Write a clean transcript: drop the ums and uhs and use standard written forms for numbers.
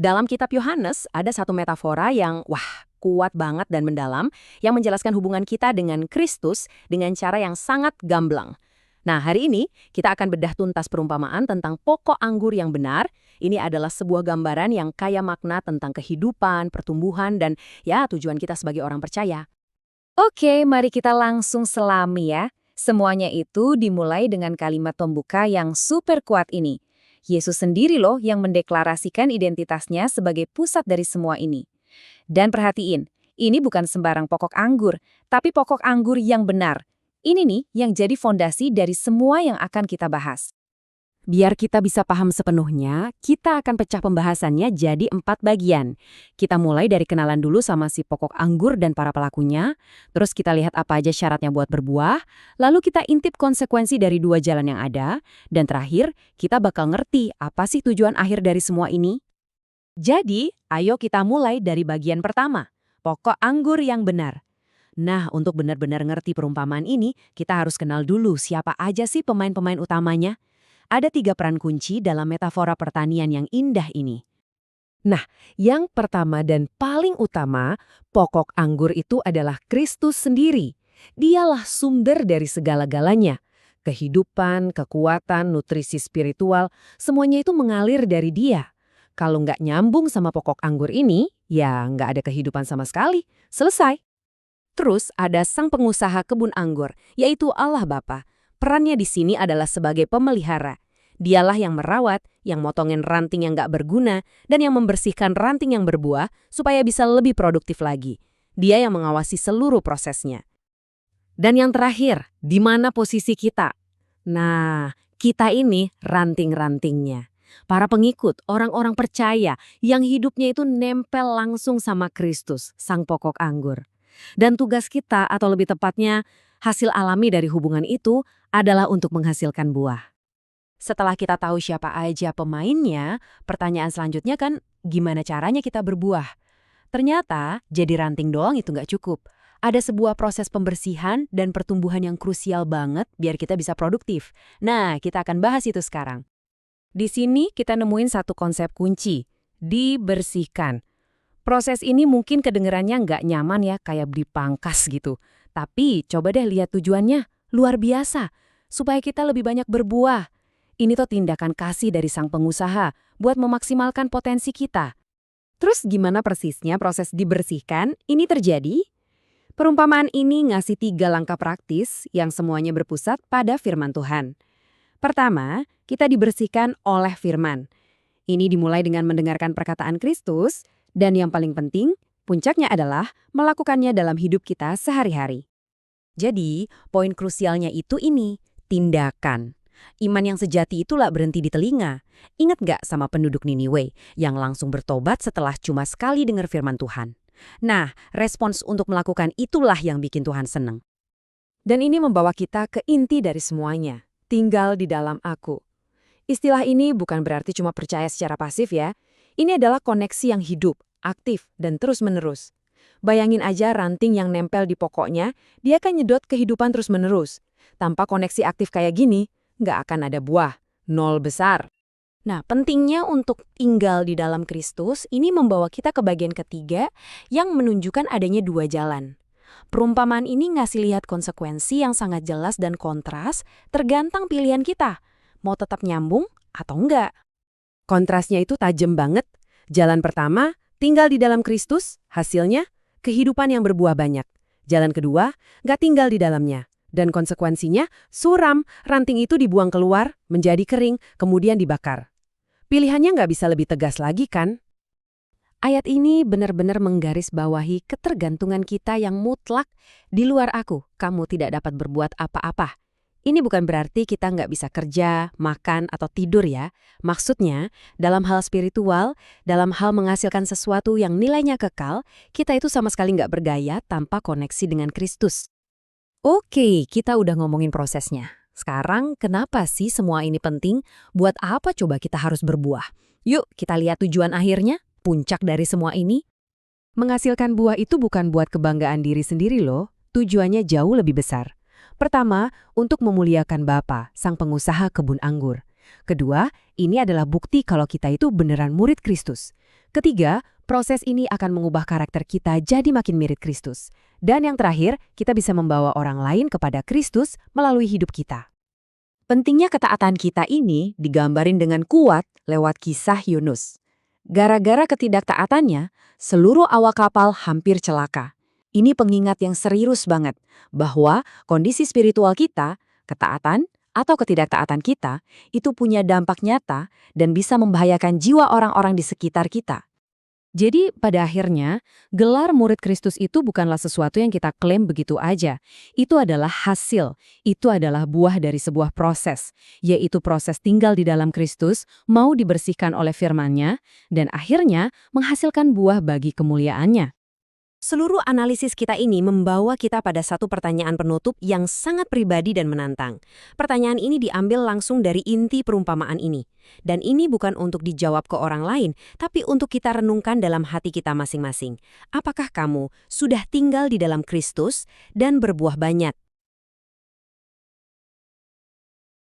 Dalam kitab Yohanes ada satu metafora yang kuat banget dan mendalam yang menjelaskan hubungan kita dengan Kristus dengan cara yang sangat gamblang. Nah, hari ini kita akan bedah tuntas perumpamaan tentang pokok anggur yang benar. Ini adalah sebuah gambaran yang kaya makna tentang kehidupan, pertumbuhan, dan tujuan kita sebagai orang percaya. Oke, mari kita langsung selami ya. Semuanya itu dimulai dengan kalimat pembuka yang super kuat ini. Yesus sendiri loh yang mendeklarasikan identitasnya sebagai pusat dari semua ini. Dan perhatiin, ini bukan sembarang pokok anggur, tapi pokok anggur yang benar. Ini nih yang jadi fondasi dari semua yang akan kita bahas. Biar kita bisa paham sepenuhnya, kita akan pecah pembahasannya jadi 4 bagian. Kita mulai dari kenalan dulu sama si pokok anggur dan para pelakunya, terus kita lihat apa aja syaratnya buat berbuah, lalu kita intip konsekuensi dari 2 jalan yang ada, dan terakhir, kita bakal ngerti apa sih tujuan akhir dari semua ini. Jadi, ayo kita mulai dari bagian pertama, pokok anggur yang benar. Nah, untuk benar-benar ngerti perumpamaan ini, kita harus kenal dulu siapa aja sih pemain-pemain utamanya. Ada 3 peran kunci dalam metafora pertanian yang indah ini. Nah, yang pertama dan paling utama, pokok anggur itu adalah Kristus sendiri. Dialah sumber dari segala-galanya. Kehidupan, kekuatan, nutrisi spiritual, semuanya itu mengalir dari Dia. Kalau nggak nyambung sama pokok anggur ini, ya nggak ada kehidupan sama sekali. Selesai. Terus ada sang pengusaha kebun anggur, yaitu Allah Bapa. Perannya di sini adalah sebagai pemelihara. Dialah yang merawat, yang motongin ranting yang nggak berguna, dan yang membersihkan ranting yang berbuah supaya bisa lebih produktif lagi. Dia yang mengawasi seluruh prosesnya. Dan yang terakhir, di mana posisi kita? Nah, kita ini ranting-rantingnya. Para pengikut, orang-orang percaya yang hidupnya itu nempel langsung sama Kristus, sang pokok anggur. Dan tugas kita, atau lebih tepatnya, hasil alami dari hubungan itu adalah untuk menghasilkan buah. Setelah kita tahu siapa aja pemainnya, pertanyaan selanjutnya kan gimana caranya kita berbuah? Ternyata jadi ranting doang itu nggak cukup. Ada sebuah proses pembersihan dan pertumbuhan yang krusial banget biar kita bisa produktif. Nah, kita akan bahas itu sekarang. Di sini kita nemuin satu konsep kunci, dibersihkan. Proses ini mungkin kedengerannya nggak nyaman ya, kayak dipangkas gitu. Tapi coba deh lihat tujuannya, luar biasa. Supaya kita lebih banyak berbuah. Ini tuh tindakan kasih dari sang pengusaha buat memaksimalkan potensi kita. Terus gimana persisnya proses dibersihkan ini terjadi? Perumpamaan ini ngasih 3 langkah praktis yang semuanya berpusat pada firman Tuhan. Pertama, kita dibersihkan oleh firman. Ini dimulai dengan mendengarkan perkataan Kristus, dan yang paling penting, puncaknya adalah melakukannya dalam hidup kita sehari-hari. Jadi, poin krusialnya itu ini, tindakan. Iman yang sejati itulah berhenti di telinga. Ingat gak sama penduduk Niniwe yang langsung bertobat setelah cuma sekali dengar firman Tuhan? Nah, respons untuk melakukan itulah yang bikin Tuhan seneng. Dan ini membawa kita ke inti dari semuanya, tinggal di dalam aku. Istilah ini bukan berarti cuma percaya secara pasif ya. Ini adalah koneksi yang hidup, aktif, dan terus-menerus. Bayangin aja ranting yang nempel di pokoknya, dia kan nyedot kehidupan terus-menerus. Tanpa koneksi aktif kayak gini, nggak akan ada buah, nol besar. Nah, pentingnya untuk tinggal di dalam Kristus ini membawa kita ke bagian ketiga yang menunjukkan adanya 2 jalan. Perumpamaan ini ngasih lihat konsekuensi yang sangat jelas dan kontras tergantung pilihan kita, mau tetap nyambung atau enggak. Kontrasnya itu tajam banget. Jalan pertama, tinggal di dalam Kristus, hasilnya kehidupan yang berbuah banyak. Jalan kedua, nggak tinggal di dalamnya. Dan konsekuensinya, suram, ranting itu dibuang keluar, menjadi kering, kemudian dibakar. Pilihannya nggak bisa lebih tegas lagi kan? Ayat ini benar-benar menggarisbawahi ketergantungan kita yang mutlak. Di luar aku, kamu tidak dapat berbuat apa-apa. Ini bukan berarti kita nggak bisa kerja, makan, atau tidur ya. Maksudnya, dalam hal spiritual, dalam hal menghasilkan sesuatu yang nilainya kekal, kita itu sama sekali nggak berdaya tanpa koneksi dengan Kristus. Oke, kita udah ngomongin prosesnya. Sekarang, kenapa sih semua ini penting? Buat apa coba kita harus berbuah? Yuk, kita lihat tujuan akhirnya, puncak dari semua ini. Menghasilkan buah itu bukan buat kebanggaan diri sendiri loh. Tujuannya jauh lebih besar. Pertama, untuk memuliakan Bapa, sang pengusaha kebun anggur. Kedua, ini adalah bukti kalau kita itu beneran murid Kristus. Ketiga, proses ini akan mengubah karakter kita jadi makin mirip Kristus. Dan yang terakhir, kita bisa membawa orang lain kepada Kristus melalui hidup kita. Pentingnya ketaatan kita ini digambarin dengan kuat lewat kisah Yunus. Gara-gara ketidaktaatannya, seluruh awak kapal hampir celaka. Ini pengingat yang serius banget bahwa kondisi spiritual kita, ketaatan atau ketidaktaatan kita, itu punya dampak nyata dan bisa membahayakan jiwa orang-orang di sekitar kita. Jadi pada akhirnya, gelar murid Kristus itu bukanlah sesuatu yang kita klaim begitu aja. Itu adalah hasil, itu adalah buah dari sebuah proses, yaitu proses tinggal di dalam Kristus, mau dibersihkan oleh firman-Nya, dan akhirnya menghasilkan buah bagi kemuliaannya. Seluruh analisis kita ini membawa kita pada satu pertanyaan penutup yang sangat pribadi dan menantang. Pertanyaan ini diambil langsung dari inti perumpamaan ini. Dan ini bukan untuk dijawab ke orang lain, tapi untuk kita renungkan dalam hati kita masing-masing. Apakah kamu sudah tinggal di dalam Kristus dan berbuah banyak?